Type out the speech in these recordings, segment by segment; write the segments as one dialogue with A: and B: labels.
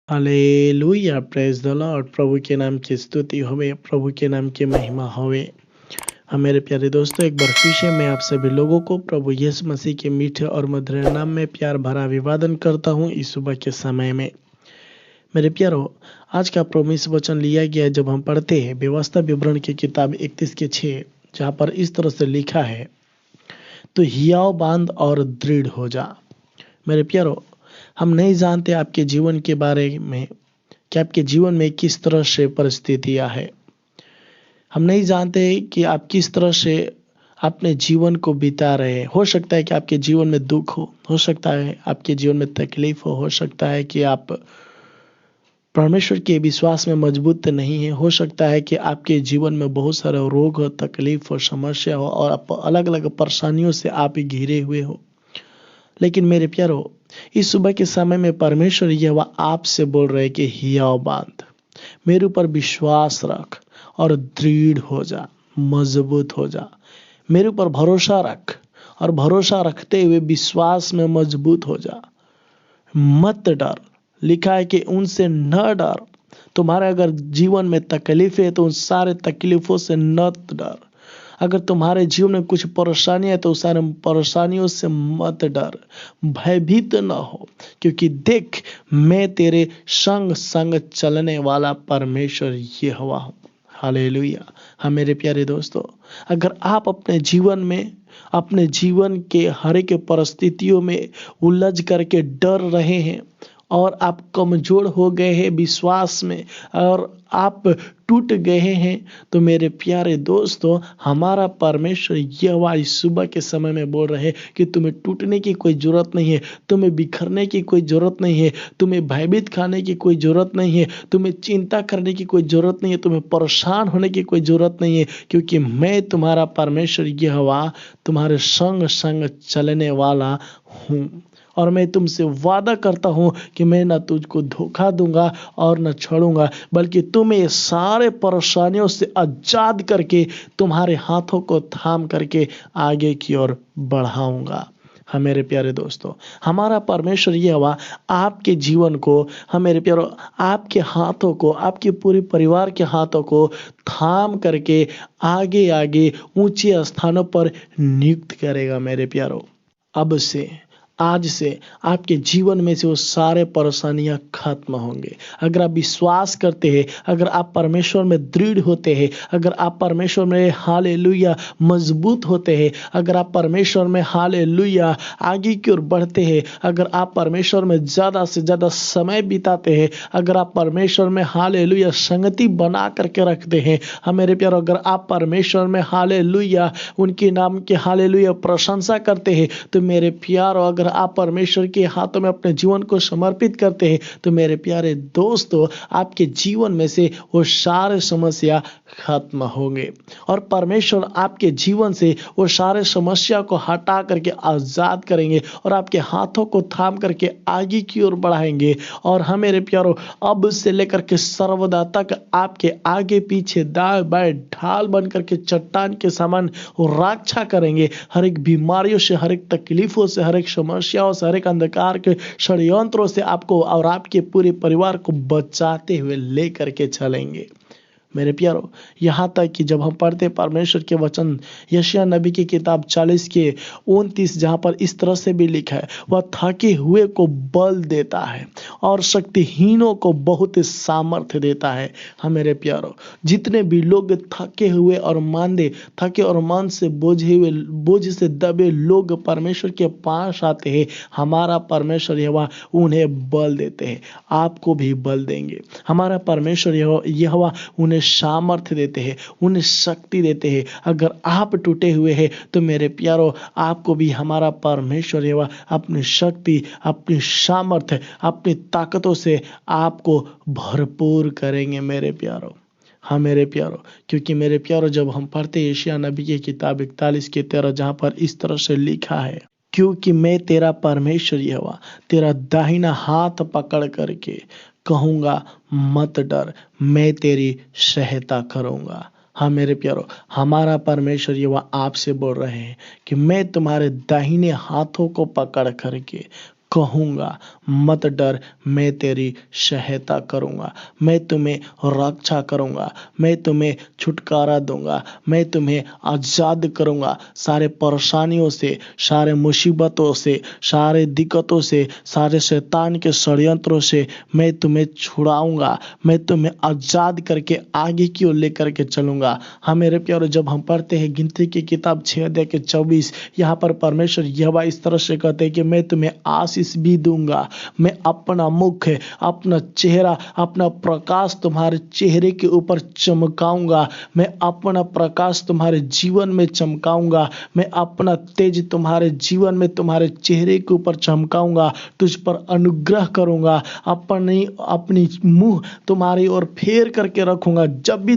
A: Hallelujah, praise the Lord. प्रभु के नाम की स्तुति होवे, प्रभु के नाम की महिमा होवे। हाँ मेरे प्यारे दोस्तों, एक बार फिर से मैं आप सभी लोगों को प्रभु यीशु मसीह के मीठे और मधुर नाम में प्यार भरा अभिवादन करता हूँ इस सुबह के समय में। मेरे प्यारो, आज का प्रोमिस वचन लिया गया है जब हम पढ़ते हैं व्यवस्था विवरण की किताब 31:6, जहाँ पर इस तरह से लिखा है, तो हियाव बांध और दृढ़ हो जा। मेरे प्यारो, हम नहीं जानते आपके जीवन के बारे में कि आपके जीवन में किस तरह से परिस्थितियां है। हम नहीं जानते कि आप किस तरह से अपने जीवन को बिता रहे हैं। हो सकता है कि आपके जीवन में दुख हो सकता है आपके जीवन में तकलीफ हो सकता है कि आप परमेश्वर के विश्वास में मजबूत नहीं है। हो सकता है कि आपके जीवन में बहुत सारे रोग हो, तकलीफ हो, समस्या हो और आप अलग अलग परेशानियों से आप घिरे हुए हो। लेकिन मेरे प्यारो, इस सुबह के समय में परमेश्वर यह आपसे बोल रहे कि हियाव बांध, मेरे ऊपर विश्वास रख और दृढ़ हो जा, मजबूत हो जा। मेरे ऊपर भरोसा रख और भरोसा रखते हुए विश्वास में मजबूत हो जा। मत डर। लिखा है कि उनसे न डर। तुम्हारे अगर जीवन में तकलीफ है तो उन सारे तकलीफों से न डर। अगर तुम्हारे जीवन में कुछ परेशानी है तो उस सारे परेशानियों से मत डर, भयभीत न हो, क्योंकि देख मैं तेरे संग संग चलने वाला परमेश्वर यहोवा हूँ। हालेलुया। हाँ मेरे प्यारे दोस्तों, अगर आप अपने जीवन के हर एक परिस्थितियों में उलझ करके डर रहे हैं और आप कमजोर हो गए हैं विश्वास में और आप टूट गए हैं, तो मेरे प्यारे दोस्तों, हमारा परमेश्वर यहोवा इस सुबह के समय में बोल रहे हैं कि तुम्हें टूटने की कोई जरूरत नहीं है, तुम्हें बिखरने की कोई जरूरत नहीं है, तुम्हें भयभीत खाने की कोई जरूरत नहीं है, तुम्हें चिंता करने की कोई जरूरत नहीं है, तुम्हें परेशान होने की कोई जरूरत नहीं है, क्योंकि मैं तुम्हारा परमेश्वर यहोवा तुम्हारे संग संग चलने वाला हूँ। और मैं तुमसे वादा करता हूँ कि मैं न तुझको धोखा दूंगा और न छोड़ूंगा, बल्कि तुम्हें सारे परेशानियों से आजाद करके तुम्हारे हाथों को थाम करके आगे की ओर बढ़ाऊंगा। हाँ मेरे प्यारे दोस्तों, हमारा परमेश्वर यहोवा आपके जीवन को, हाँ मेरे प्यारो, आपके हाथों को, आपके पूरे परिवार के हाथों को थाम करके आगे आगे ऊंचे स्थानों पर नियुक्त करेगा। मेरे प्यारो, अब से, आज से आपके जीवन में से वो सारे परेशानियां खत्म होंगे। अगर आप विश्वास करते हैं, अगर आप परमेश्वर में दृढ़ होते हैं, अगर आप परमेश्वर में हालेलुया मजबूत होते हैं, अगर आप परमेश्वर में हालेलुया आगे की ओर बढ़ते हैं, अगर आप परमेश्वर में ज़्यादा से ज़्यादा समय बिताते हैं, अगर आप परमेश्वर में हालेलुया संगति बना करके रखते हैं, हाँ मेरे प्यारो, अगर आप परमेश्वर में हालेलुया उनके नाम के हालेलुया प्रशंसा करते हैं, तो मेरे प्यारो, अगर आप परमेश्वर के हाथों में अपने जीवन को समर्पित करते हैं, तो मेरे प्यारे दोस्तों, आपके जीवन में से वो सारे समस्या खत्म होंगे और परमेश्वर आपके जीवन से वो सारे समस्या को हटा करके आजाद करेंगे और आपके हाथों को थाम करके आगे की ओर बढ़ाएंगे। और हाँ मेरे प्यारो, अब से लेकर के सर्वदा तक आपके आगे पीछे दाएं बाएं ढाल बन करके चट्टान के समान रक्षा करेंगे। हर एक बीमारियों से, हर एक तकलीफों से, हर एक समस्याओं से, हर एक अंधकार के षड्यंत्रों से आपको और आपके पूरे परिवार को बचाते हुए लेकर के चलेंगे। मेरे प्यारो, यहाँ तक कि जब हम पढ़ते परमेश्वर के वचन यशायाह नबी की किताब 40:29, जहाँ पर इस तरह से भी लिखा है, वह थके हुए को बल देता है और शक्तिहीनों को बहुत सामर्थ्य देता है। हाँ मेरे प्यारो, जितने भी लोग थके हुए और मांदे, थके और मान से बोझ से दबे लोग परमेश्वर के पास आते हैं, हमारा परमेश्वर यहोवा उन्हें बल देते हैं। आपको भी बल देंगे। हमारा परमेश्वर यहोवा उन्हें सामर्थ्य देते हैं, उन्हें शक्ति देते हैं। अगर आप टूटे हुए हैं तो मेरे प्यारो, आपको भी हमारा परमेश्वर यहोवा अपनी शक्ति, अपनी सामर्थ्य, अपनी ताकतों से आपको भरपूर करेंगे मेरे प्यारो। हाँ मेरे प्यारो, क्योंकि मेरे प्यारो, जब हम पढ़ते यशायाह नबी की किताब 41:13, जहाँ पर इस तरह से लिखा है, क्योंकि मैं तेरा परमेश्वर यहोवा तेरा दाहिना हाथ पकड़ करके कहूँगा मत डर, मैं तेरी सहायता करूँगा। हाँ मेरे प्यारो, हमारा परमेश्वर यहोवा आपसे बोल रहे हैं कि मैं तुम्हारे दाहिने हाथों को पकड़ करके कहूँगा, मत डर, मैं तेरी सहायता करूँगा, मैं तुम्हें रक्षा करूँगा, मैं तुम्हें छुटकारा दूंगा, मैं तुम्हें आज़ाद करूँगा सारे परेशानियों से, सारे मुसीबतों से, सारे दिक्कतों से, सारे शैतान के षड्यंत्रों से मैं तुम्हें छुड़ाऊंगा, मैं तुम्हें आज़ाद करके आगे की ओर लेकर के चलूँगा। हाँ मेरे प्यारो, जब हम पढ़ते हैं गिनती की किताब 6 अध्याय के 24, यहाँ पर परमेश्वर यहोवा इस तरह से कहते हैं कि मैं तुम्हें आशीष भी दूंगा, मैं अपना मुख, अपना चेहरा, अपना प्रकाश तुम्हारे चेहरे के ऊपर चमकाऊंगा, मैं अपना प्रकाश तुम्हारे जीवन में चमकाऊंगा, मैं अपना तेज तुम्हारे जीवन में तुम्हारे चेहरे के ऊपर चमकाऊंगा, तुझ पर अनुग्रह करूंगा, अपनी मुंह तुम्हारी ओर फेर करके रखूंगा। जब भी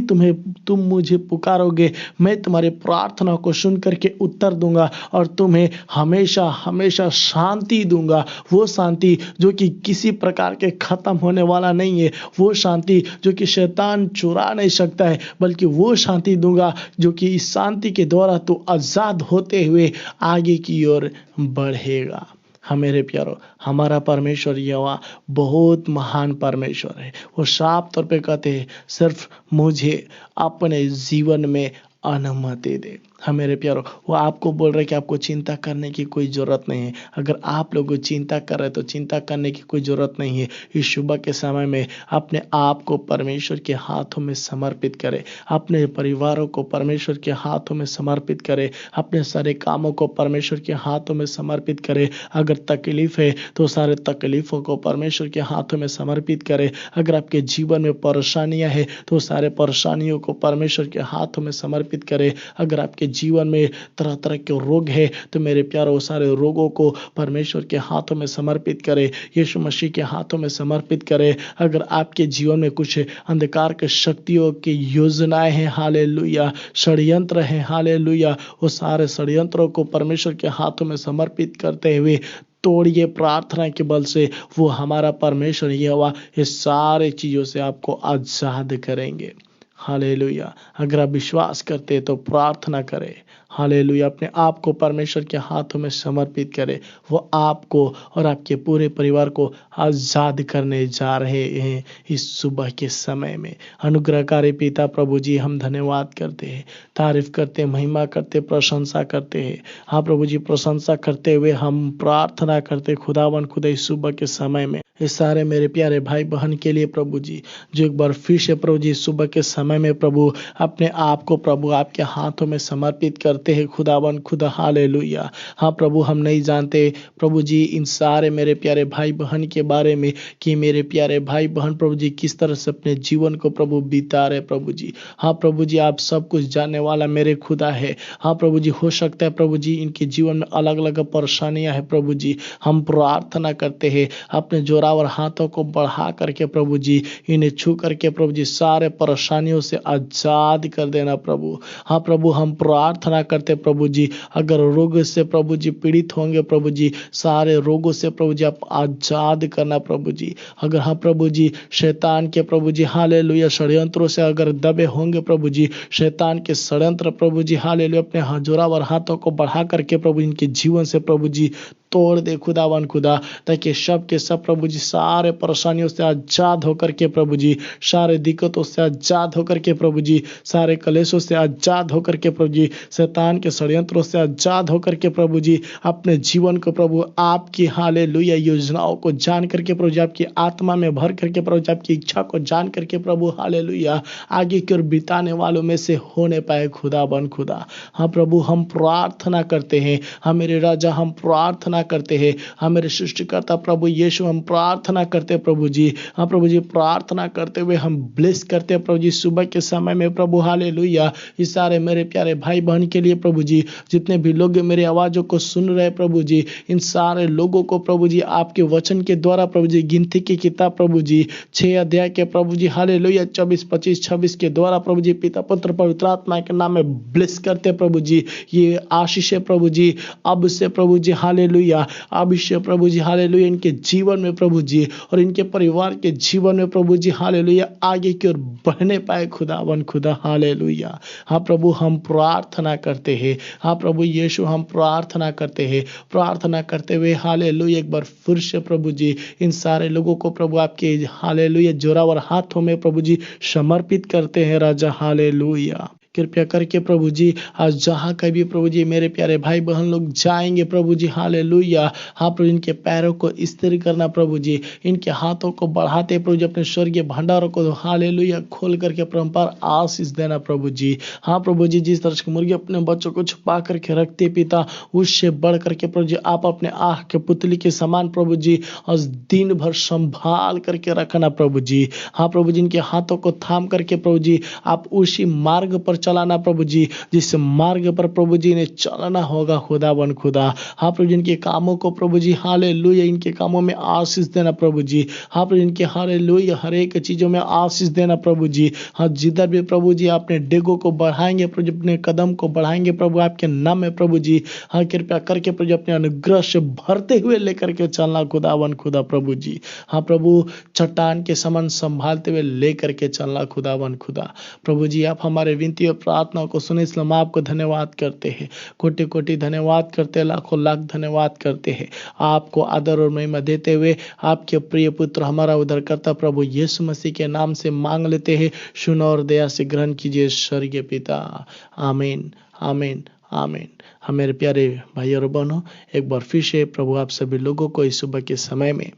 A: तुम मुझे पुकारोगे, मैं तुम्हारी प्रार्थना को सुन करके उत्तर दूंगा और तुम्हें हमेशा हमेशा शांति दूंगा। वो शांति जो कि किसी प्रकार के खत्म होने वाला नहीं है, वो शांति जो कि शैतान चुरा नहीं सकता है, बल्कि वो शांति दूंगा जो कि इस शांति के द्वारा तू आजाद होते हुए आगे की ओर बढ़ेगा। हाँ मेरे प्यारो, हमारा परमेश्वर यहोवा बहुत महान परमेश्वर है। वो साफ तौर पे कहते हैं, सिर्फ मुझे अपने जीवन में अनुमति दे। हाँ मेरे प्यारो, वो आपको बोल रहे कि आपको चिंता करने की कोई ज़रूरत नहीं है। अगर आप लोग चिंता कर रहे हैं तो चिंता करने की कोई ज़रूरत नहीं है। इस सुबह के समय में अपने आप को परमेश्वर के हाथों में समर्पित करें, अपने परिवारों को परमेश्वर के हाथों में समर्पित करें, अपने सारे कामों को परमेश्वर के हाथों में समर्पित करें। अगर तकलीफ है तो सारे तकलीफ़ों को परमेश्वर के हाथों में समर्पित करें। अगर आपके जीवन में परेशानियां हैं तो सारे परेशानियों को परमेश्वर के हाथों में समर्पित करें। अगर आपके जीवन में तरह तरह के रोग है तो मेरे प्यारो, सारे रोगों को परमेश्वर के हाथों में समर्पित करें, यीशु मसीह के हाथों में समर्पित करें। अगर आपके जीवन में कुछ अंधकार के शक्तियों की योजनाएं हैं, हालेलुया, षड्यंत्र हैं, हालेलुया, वो सारे षड्यंत्रों को परमेश्वर के हाथों में समर्पित करते हुए तोड़िए प्रार्थना के बल से। वो हमारा परमेश्वर यहोवा इस सारे चीज़ों से आपको आज़ाद करेंगे। हालेलुया। अगर आप विश्वास करते हैं तो प्रार्थना करें। हालेलुया। अपने आप को परमेश्वर के हाथों में समर्पित करें। वो आपको और आपके पूरे परिवार को आज़ाद करने जा रहे हैं इस सुबह के समय में। अनुग्रहकारी पिता प्रभु जी, हम धन्यवाद करते हैं, तारीफ करते हैं, महिमा करते, प्रशंसा करते हैं। हाँ प्रभु जी, प्रशंसा करते हुए हम प्रार्थना करते खुदावन खुदा इस सुबह के समय में इस सारे मेरे प्यारे भाई बहन के लिए प्रभु जी, जो एक बार फिर से प्रभु जी सुबह के समय में प्रभु अपने आप को प्रभु आपके हाथों में समर्पित करते हैं खुदावन खुदा। हालेलुया। हाँ प्रभु, हम नहीं जानते प्रभु जी इन सारे मेरे प्यारे भाई बहन के बारे में कि मेरे प्यारे भाई बहन प्रभु जी किस तरह से अपने जीवन को प्रभु बिता रहे प्रभु जी। हाँ प्रभु जी, आप सब कुछ जानने वाला मेरे खुदा है। हाँ प्रभु जी, हो सकता है प्रभु जी इनके जीवन में अलग अलग परेशानियां हैं प्रभु जी। हम प्रार्थना करते हैं अपने जोरावर हाथों को बढ़ा करके प्रभु जी इन्हें छू करके प्रभु जी सारे परेशानियों से आजाद कर देना प्रभु। हाँ प्रभु, हम प्रार्थना करते प्रभु जी, अगर रोग से प्रभु जी पीड़ित होंगे प्रभु जी, सारे रोगों से प्रभु जी आप आजाद करना प्रभु जी। अगर हाँ प्रभु जी शैतान के प्रभु जी हालेलुया षड्यंत्रों से अगर दबे होंगे प्रभु जी, शैतान के षड्यंत्र प्रभु जी हालेलुया अपने जोरावर हाथों को बढ़ा करके प्रभु इनके जीवन से प्रभु जी तोड़ दे खुदावन खुदा, ताकि सब के सब प्रभु जी सारे परेशानियों से आजाद होकर के प्रभु जी, सारे दिक्कतों से आजाद होकर के प्रभु जी, सारे कलेशों से आजाद होकर के प्रभु जी, शैतान के षड्यंत्रों से आजाद होकर के प्रभु जी अपने जीवन को प्रभु आपकी हालेलुया योजनाओं को जान करके प्रभु जी, आपकी आत्मा में भर करके प्रभु जी, आपकी इच्छा को जान करके प्रभु हालेलुया आगे की ओर बिताने वालों में से होने पाए खुदावन खुदा। हाँ प्रभु, हम प्रार्थना करते हैं, हाँ मेरे राजा, हम प्रार्थना करते हैं, हाँ मेरे सृष्टिकर्ता प्रभु यीशु, हम प्रार्थना करते हैं प्रभु जी। हाँ प्रभु जी, प्रार्थना करते हुए हम ब्लेस करते हैं प्रभु जी सुबह के समय में प्रभु हालेलुया इस सारे मेरे प्यारे भाई बहन के लिए प्रभु जी, जितने भी लोग मेरी आवाज़ों को सुन रहे प्रभु जी, इन सारे लोगों को प्रभु जी आपके वचन के द्वारा प्रभु जी गिनती की किताब प्रभु जी 6 अध्याय के प्रभु जी हालेलुया 24, 25, 26 के द्वारा प्रभु जी पिता पुत्र पवित्र आत्मा के नाम में ब्लेस करते प्रभु जी। ये आशीष है प्रभु जी अब से प्रभु जी हालेलुया हालेलुया। अभिषेक प्रभु जी हालेलुया इनके जीवन में प्रभु जी और इनके परिवार के जीवन में प्रभु जी हालेलुया आगे की ओर बढ़ने पाए खुदावन खुदा हालेलुया। हाँ प्रभु हम प्रार्थना करते हैं, हाँ प्रभु यीशु हम प्रार्थना करते हैं, प्रार्थना करते हुए हालेलुया एक बार फिर से प्रभु जी इन सारे लोगों को प्रभु आपके हालेलुया जोरावर हाथों में प्रभु जी समर्पित करते हैं राजा हालेलुया। कृपया करके प्रभु जी आज जहाँ कभी प्रभु जी मेरे प्यारे भाई बहन लोग जाएंगे प्रभु जी हालेलुया, हाँ प्रभु इनके पैरों को स्थिर करना प्रभु जी, इनके हाथों को बढ़ाते प्रभु जी अपने स्वर्गीय भंडारों को हालेलुया खोल करके परम्पार आशीष देना प्रभु जी। हाँ प्रभु जी जिस तरह से मुर्गी अपने बच्चों को छुपा करके रखते पिता, उससे बढ़ करके प्रभु जी आप अपने आँख के पुतली के समान प्रभु जी आज दिन भर संभाल करके रखना प्रभु जी। हाँ प्रभु जी इनके हाथों को थाम करके प्रभु जी आप उसी मार्ग पर चलाना प्रभु जी जिस मार्ग पर प्रभु जी ने चलना होगा खुदावन खुदा। हाँ प्रभु जी इनके कामों को प्रभु जी हालेलुया इनके कामों में आशीष देना प्रभु जी। हाँ प्रभु इनके हालेलुया हर एक चीजों में आशीष देना प्रभु जी। हाँ जिधर भी प्रभु जी अपने डेगों को बढ़ाएंगे प्रभु जी अपने कदम को बढ़ाएंगे प्रभु आपके नाम में प्रभु जी। हाँ कृपया करके प्रभु जी अपने अनुग्रह से भरते हुए लेकर के चलना खुदावन खुदा प्रभु जी। हाँ प्रभु चट्टान के समान संभालते हुए लेकर के चलना खुदावन खुदा प्रभु जी। आप हमारे विनती और प्रार्थना को सुने इसलिए हम आपको धन्यवाद करते हैं, कोटि कोटि धन्यवाद करते हैं, लाखों लाख धन्यवाद करते हैं। आपको आदर और महिमा देते हुए आपके प्रिय पुत्र हमारा उद्धारकर्ता प्रभु यीशु मसीह के नाम से मांग लेते हैं। सुनो और दया से ग्रहण कीजिए स्वर्गीय पिता। आमीन आमीन आमीन। हाँ मेरे प्यारे भाई और बहनों एक बार फिर से प्रभु आप सभी लोगों को इस सुबह के समय में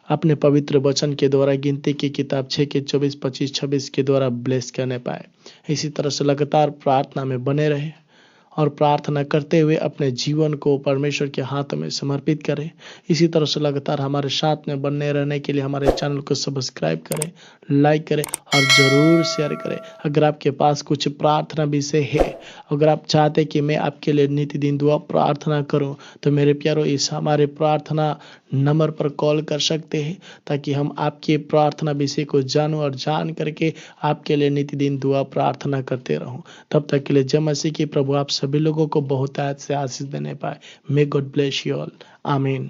A: अपने पवित्र वचन के द्वारा गिनती की किताब 6 के 24, 25, 26 के द्वारा ब्लेस करने पाए। इसी तरह से लगातार प्रार्थना में बने रहे और प्रार्थना करते हुए अपने जीवन को परमेश्वर के हाथ में समर्पित करें। इसी तरह से लगातार हमारे साथ में बने रहने के लिए हमारे चैनल को सब्सक्राइब करें, लाइक करें और ज़रूर शेयर करें। अगर आपके पास कुछ प्रार्थना विषय है, अगर आप चाहते कि मैं आपके लिए नित्य दिन दुआ प्रार्थना करूं, तो मेरे प्यारों इस हमारे प्रार्थना नंबर पर कॉल कर सकते हैं ताकि हम आपके प्रार्थना विषय को जानूं और जान करके आपके लिए नित्य दिन दुआ प्रार्थना करते रहूं। तब तक के लिए जय मसीह की प्रभु आप सभी लोगों को बहुत से आशीष देने पाए। May God bless you all. आमीन।